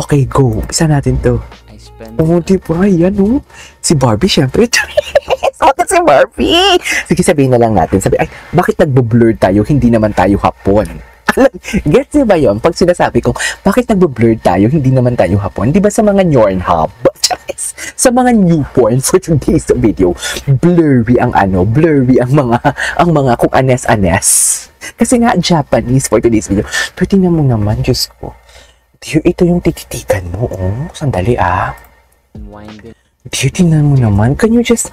Okay, go. Isa natin to. I spend Diba? Yan, Si Barbie, syempre. Bakit si Barbie? Sige, sabihin na lang natin. Ay, bakit nagbo-blur tayo? Hindi naman tayo Hapon. Gets niyo ba yun? Pag sinasabi ko, bakit nagbo-blur tayo? Hindi naman tayo Hapon. Di ba sa mga Pornhub? Sa mga new porn for today's video, blurry ang mga kung anes-anes. Kasi nga Japanese for today's video. Pero tingnan mo naman, Diyos ko. Ito yung tititikan mo, Sandali, unwinding. Tingnan mo naman. Can you just,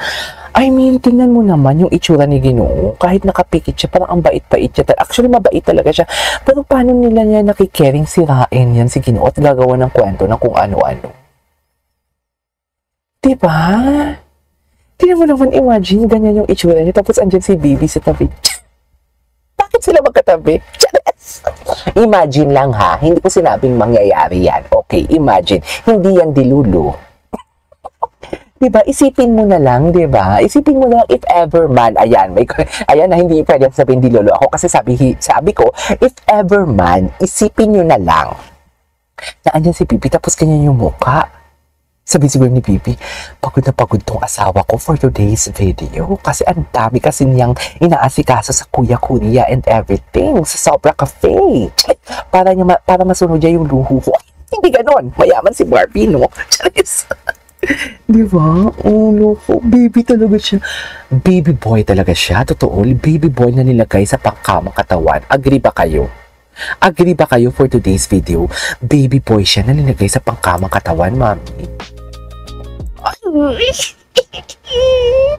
tingnan mo naman yung itsura ni Ginoo. Kahit nakapikit siya, parang ang bait-bait siya. Actually, mabait talaga siya. Pero paano nila niya nakikering sirain yan si Ginoo at gagawa ng kwento na kung ano-ano? Diba? Tingnan mo naman, imagine, ganyan yung itsura niya. Tapos andyan si Bibi sa tabi. Bakit sila magkatabi? Imagine lang hindi ko sinabing mangyayari yan. Okay, imagine. Hindi yan dilulu. Diba? Isipin mo na lang, diba? Isipin mo na lang if ever man, ayan na hindi pwede sabihin dilulu ako kasi sabi ko, if ever man, isipin nyo na lang na andyan si Bibi tapos ganyan yung mukha. Sabi siguro ni Bibi, pagod na pagod tong asawa ko for today's video. Kasi ang dami kasi niyang inaasikaso sa kuya-kuya and everything. Sa Sobra Cafe. Para masunod niya yung luho ko. Hindi ganon. Mayaman si Barbie, no? Charis. Diba? Loko. Baby talaga siya. Baby boy talaga siya. Totoo. Baby boy na nilagay sa pangkamang katawan. Agree ba kayo? Agree ba kayo for today's video? Baby boy siya na nilagay sa pangkamang katawan, mami.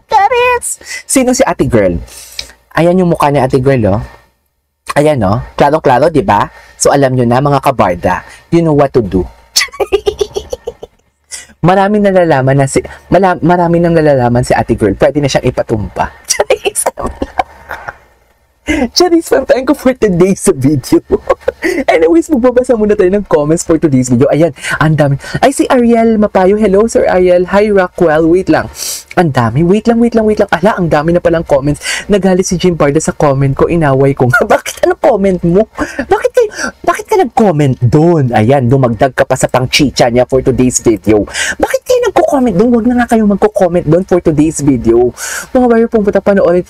Taris! Sino si ate girl? Ayan yung mukha ni ate girl, Ayan, Klaro-klaro, di ba? So, alam nyo na, mga kabarda, you know what to do. Maraming nalalaman si ate girl. Pwede na siyang ipatumpa. Charis, pantayin ko for today's video. Anyways, magbabasa muna tayo ng comments for today's video. Ayan, ang dami. Ay, si Ariel Mapayo. Hello, Sir Ariel. Hi, Rockwell. Wait lang. Ang dami. Wait lang. Ala, ang dami na palang comments. Nagalit si Jim Barda sa comment ko. Inaway ko nga. Bakit ano comment mo? Bakit ka nag-comment doon? Ayan, dumagdag ka pa sa pang-chicha niya for today's video. Bakit kayo nagko-comment doon? Huwag na nga kayo magko-comment doon for today's video. Mga bayo, pumunta panoorin.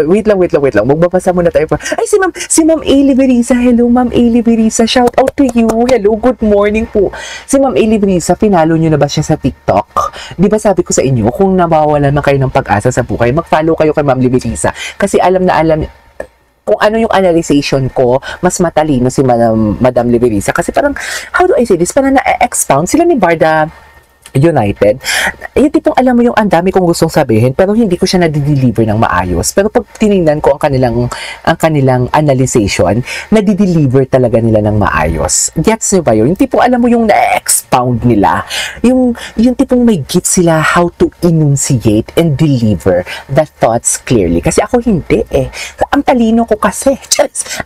Wait lang. Magbabasa muna tayo. Ay, si Ma'am Ailey Berisa. Hello, Ma'am Ailey Berisa. Shout out to you. Hello, good morning po. Si Ma'am Ailey Berisa, pinalo nyo na ba siya sa TikTok? Di ba sabi ko sa inyo, kung nabawalan na kayo ng pag-asa sa buhay, mag-follow kayo kay Ma'am Berisa. Kasi alam kung ano yung analyzation ko, mas matalino si Madam Liberisa. Kasi parang, how do I say this? Parang na-expound sila ni Barda United. Yung tipong alam mo yung ang dami kong gustong sabihin pero hindi ko siya na-deliver ng maayos. Pero pag tinignan ko ang kanilang analyzation, na-deliver talaga nila ng maayos. Gets nyo ba yun? Yung tipong alam mo yung na-expound nila. Yung tipong may gets sila how to enunciate and deliver the thoughts clearly. Kasi ako hindi Ang talino ko kasi.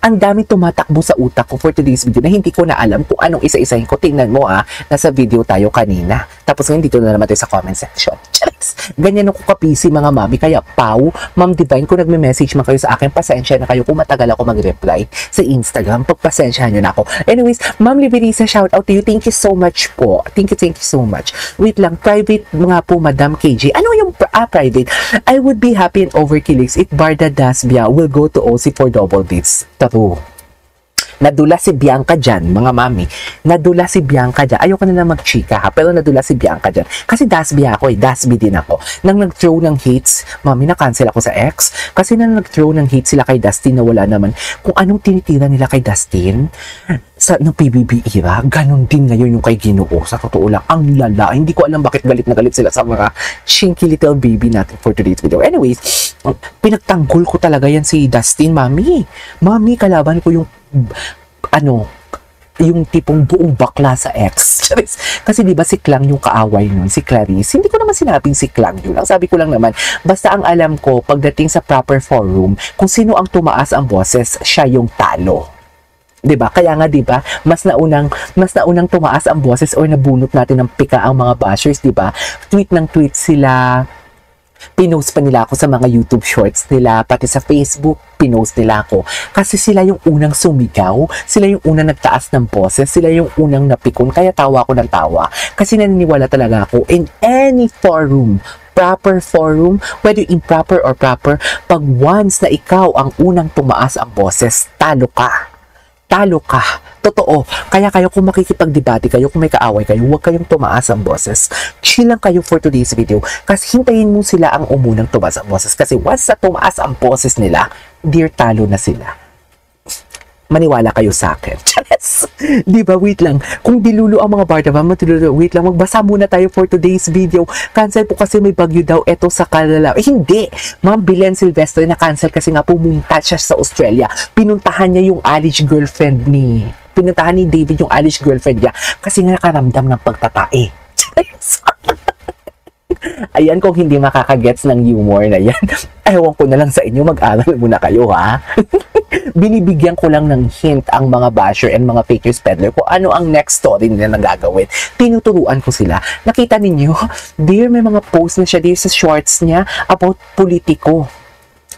Ang dami tumatakbo sa utak ko for today's video na hindi ko na alam kung anong isa-isahin ko. Tingnan mo nasa video tayo kanina. Tapos ngayon dito na naman tayo sa comment section. Charis! Ganyan ako kapisi mga mami. Kaya Pau, Ma'am Divine, kung nagme-message man kayo sa akin, pasensya na kayo kung matagal ako mag-reply sa Instagram. Pagpasensyahan nyo na ako. Anyways, Ma'am Liberisa, shout out to you. Thank you so much po. Thank you so much. Wait lang, private mga po, Madam KJ. Ano yung private? I would be happy and overkillings if Barda Dasbia will go to OC for double dates. True. Nadula si Bianca dyan, mga mami. Nadula si Bianca dyan. Ayoko na lang mag-chika pero nadula si Bianca dyan. Kasi Dasby ako Dasby din ako. Nang nag-throw ng hates, mami, na-cancel ako sa ex. Kasi nang nag-throw ng hates sila kay Dustin na wala naman kung anong tinitira nila kay Dustin sa PBB era, ganun din ngayon yung kay Ginoo. Sa totoo lang, ang lala. Hindi ko alam bakit galit na galit sila sa mga shinky little baby natin for today's video. Anyways, pinagtanggol ko talaga yan si Dustin, mami. Mami, kalaban ko yung yung tipong buong bakla sa ex. Kasi di ba si Klang yung kaaway nun, si Clarice. Hindi ko naman sinabing si Klang yun. Ang sabi ko lang naman, basta ang alam ko, pagdating sa proper forum, kung sino ang tumaas ang boses, siya yung talo. 'Di ba? Kaya nga 'di ba, mas naunang tumaas ang boses or nabunot natin ng pika ang mga bashers, 'di ba? Tweet ng tweet sila Pinost pa nila ako sa mga YouTube shorts nila, pati sa Facebook, pinost nila ako. Kasi sila yung unang sumigaw, sila yung unang nagtaas ng boses, sila yung unang napikon, kaya tawa ako ng tawa. Kasi naniniwala talaga ako in any forum, proper forum, whether improper or proper, pag once na ikaw ang unang tumaas ang boses, talo ka. Talo ka. Totoo. Kaya kayo kung makikipagdebate kayo, kung may kaaway kayo, huwag kayong tumaas ang boses. Chill lang kayo for today's video. Kasi hintayin mo sila ang umunang tumaas ang boses. Kasi once na tumaas ang boses nila, dear, talo na sila. Maniwala kayo sa akin. Chares! Diba? Wait lang. Kung dilulo ang mga barda, wait lang. Magbasa muna tayo for today's video. Cancel po kasi may bagyo daw eto sa Kalala. Hindi! Ma'am Belen Silvestre na cancel kasi nga pumunta siya sa Australia. Pinuntahan niya yung Alish girlfriend ni... Pinuntahan ni David yung Alish girlfriend niya kasi nga nakaramdam ng pagtatae. Chares! Ayan, kung hindi makakagets ng humor na yan, ewan ko na lang sa inyo, mag-aral muna kayo, ha? Binibigyan ko lang ng hint ang mga basher and mga fake news peddler kung ano ang next story nila na gagawin. Tinuturuan ko sila. Nakita ninyo, dear, may mga post na siya dear sa shorts niya about politiko.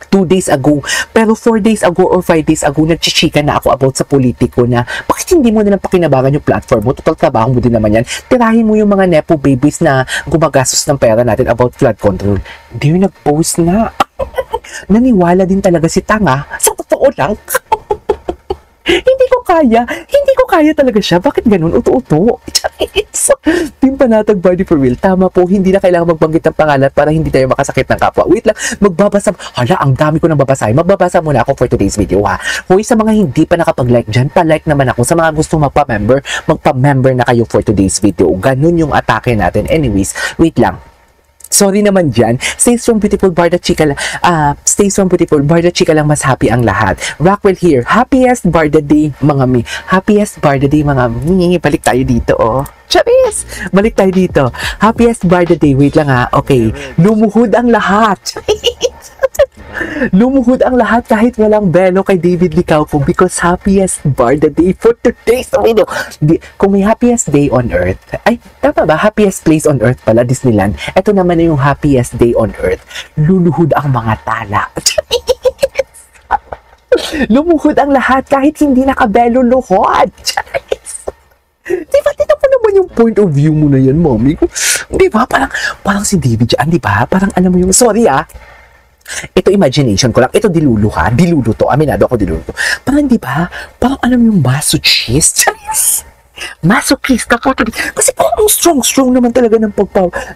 2 days ago. Pero 4 days ago or 5 days ago, nagchichika na ako about sa politiko na bakit hindi mo na lang pakinabangan yung platform mo? Total trabaho mo din naman yan. Tirahin mo yung mga nepo babies na gumagastos ng pera natin about flood control. Dear, nag-post na. Naniwala din talaga si Tanga. Sa totoo lang. Hindi ko kaya talaga siya. Bakit ganun? Uto-uto. Team Panatag Body for Real. Tama po, hindi na kailangan magbanggit ng pangalan para hindi tayo makasakit ng kapwa. Wait lang, magbabasa. Hala, ang dami ko nang babasahin. Magbabasa muna ako for today's video, ha. Hoy, sa mga hindi pa nakapag-like dyan, pa-like naman ako. Sa mga gusto magpa-member na kayo for today's video. Ganun yung atake natin. Anyways, wait lang. Sorry naman dyan. Stay strong, beautiful Barda Chika lang. Stay strong, beautiful Barda Chika lang. Mas happy ang lahat. Rockwell here. Happiest Barda Day, mga mi. Happiest Barda Day, mga mi. Balik tayo dito, oh. Charis! Balik tayo dito. Happiest Barda Day. Wait lang, ha. Okay. Lumuhod ang lahat. Lumuhod ang lahat kahit walang belo kay David Licauco because happiest Barda Day for today's video. Kung may happiest day on earth, ay, tama ba? Happiest place on earth pala, Disneyland. Ito naman na yung happiest day on earth. Luluhod ang mga tala. Lumuhod ang lahat kahit hindi nakabelo luhod. Diba, tita po naman yung point of view mo na yan, mommy. Diba, parang si David dyan, diba? Parang alam mo yung, sorry ito imagination ko lang. Ito dilulo ha. Dilulo to. Aminado ako dilulo to. Parang di ba? Parang alam yung masochist. Masochist ako. Kasi parang strong naman talaga ng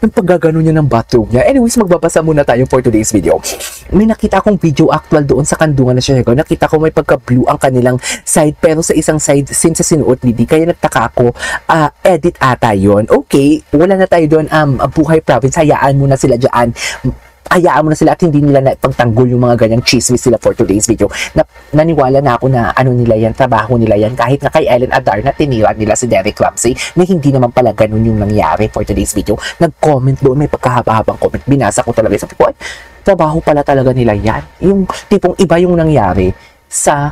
paggagano niya ng bathrobe niya. Anyways, magbabasa muna tayo for today's video. May nakita akong video actual doon sa kandungan na siya. Nakita ko may pagka-blue ang kanilang side. Pero sa isang side, since sa sinuot ni Di, kaya nagtaka ako, edit ata yun. Okay, wala na tayo doon. Buhay province, hayaan mo na sila dyan. Hayaan mo na sila at hindi nila na pagtanggol yung mga ganyang chismis sila for today's video. Naniwala na ako na ano nila yan, trabaho nila yan. Kahit na kay Ellen Adar na tinira nila si Derek Ramsey na hindi naman pala ganun yung nangyari for today's video. Nag-comment doon, may pagkahaba-habang comment. Binasa ko talaga. Sabi ko, ay, trabaho pala talaga nila yan. Yung tipong iba yung nangyari sa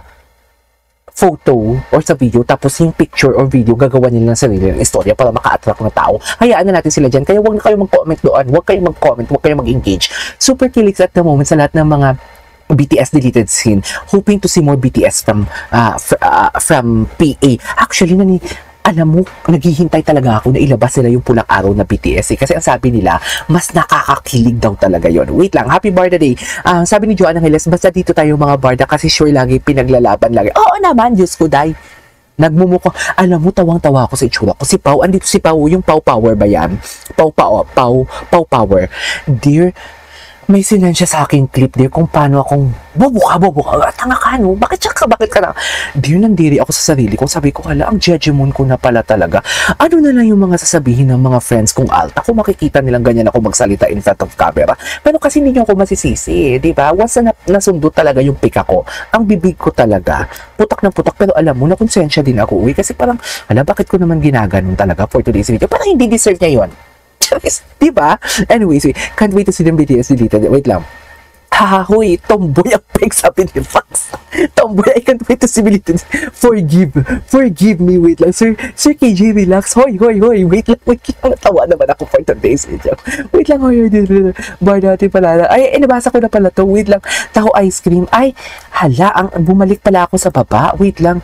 photo or sa video, tapos yung picture or video gagawa nila ng sarili ng istorya para maka-attract ng tao. Hayaan na natin sila dyan. Kaya huwag na kayo mag-comment doon. Huwag kayong mag-comment. Huwag kayong mag-engage. Super kilig at the moment sa lahat ng mga BTS deleted scene. Hoping to see more BTS from PA. Actually, alam mo, naghihintay talaga ako na ilabas nila yung pulang araw na BTS kasi ang sabi nila, mas nakakakilig daw talaga yon. Wait lang, happy Barda Day. Sabi ni Joanna Angeles, basta dito tayo mga Barda kasi sure lagi pinaglalaban lagi. Oo naman, Diyos ko, day. Nagmumuko. Alam mo, tawang-tawa ako sa itsura ko. Si Pau, andito si Pau, yung Pau Power ba yan? Pau Power. Dear, may sinan siya sa aking clip there kung paano akong bobo ka, tanga ka, no? Bakit ka na? Dear, nandiri ako sa sarili ko. Sabi ko, hala, ang judgment ko na pala talaga. Ano na lang yung mga sasabihin ng mga friends kong alta kung makikita nilang ganyan ako magsalita in front of camera. Pero kasi hindi nyo ako masisisi, di ba? Once na nasundot talaga yung pika ko, ang bibig ko talaga, putak ng putak. Pero alam mo, nakonsensya din ako, kasi parang, hala, bakit ko naman ginaganon talaga for today's video? Parang hindi deserve niya yun. Diba? Anyways, can't wait to see them BTS deleted. Wait lang. Hahoy, tomboy ang peg, sabi ni Fox. Tomboy, I can't wait to see Milito. Forgive me, wait lang. Sir KJ, relax. Hoy, wait lang. Natawa naman ako for today's video. Wait lang, hoy. Bar natin pala. Ay, nabasa ko na pala to. Wait lang. Taho ice cream. Ay, hala, bumalik pala ako sa baba. Wait lang.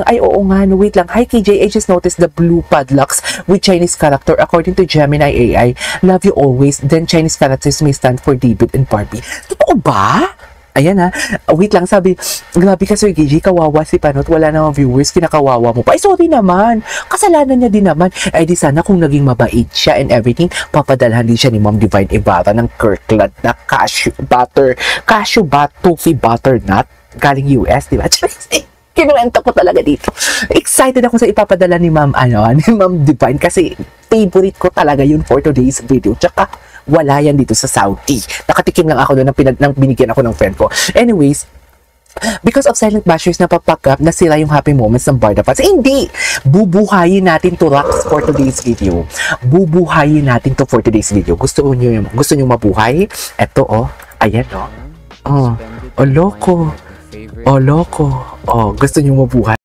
Ay, oo nga, no. Wait lang. Hi, KJ, I just noticed the blue padlocks with Chinese character according to Gemini AI. Love you always. Then Chinese characters may stand for David and Barbie. Totoo ba? Ayan ha. Wait lang, sabi, grabe ka Sir KJ, kawawa si Panot, wala namang viewers, kinakawawa mo pa. Ay, sorry naman. Kasalanan niya din naman. Ay, di sana kung naging mabait siya and everything, papadalhan din siya ni Ma'am Divine Ibarra ng Kirkland na cashew toffee butternut galing US, di ba? Kinuwento ko talaga dito. Excited ako sa ipapadala ni Ma'am Divine kasi favorite ko talaga yun for today's video. Tsaka wala yan dito sa Saudi. Nakatikim lang ako doon nang binigyan ako ng friend ko. Anyways, because of silent bashers na papag up, nasira yung happy moments ng Barda fans. Hindi! Bubuhayin natin to rocks for today's video. Bubuhayin natin to for today's video. Gusto nyo mabuhay? Eto oh. Ayan oh. Oh, loko. Oh, loko. Oh, gusto nyo mabuhay?